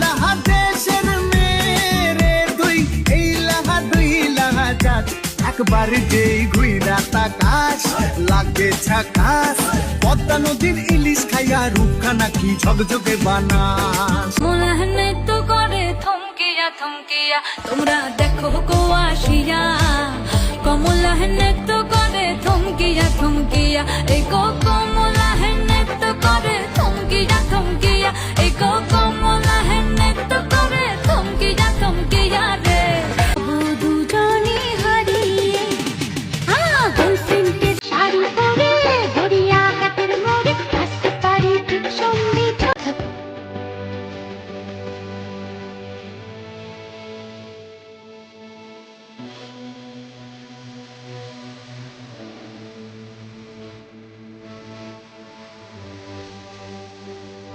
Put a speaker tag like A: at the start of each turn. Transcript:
A: লাহা দেশের মেরে তুই এই লাহা দুই লাহা যাক একবার যেই ঘুইরা তাকাস লাগে ঝাকাস পদ্মা নদীর ইলিশ খাইয়া রূপখানা কি ঝকঝকে বানাস
B: মোলাহনে তো করে থমকিয়া থমকিয়া তোমরা দেখো গো আসিয়া কমলাহনে তো করে থমকিয়া থমকিয়া এই গো কমলাহনে তো করে থমকিয়া থমকিয়া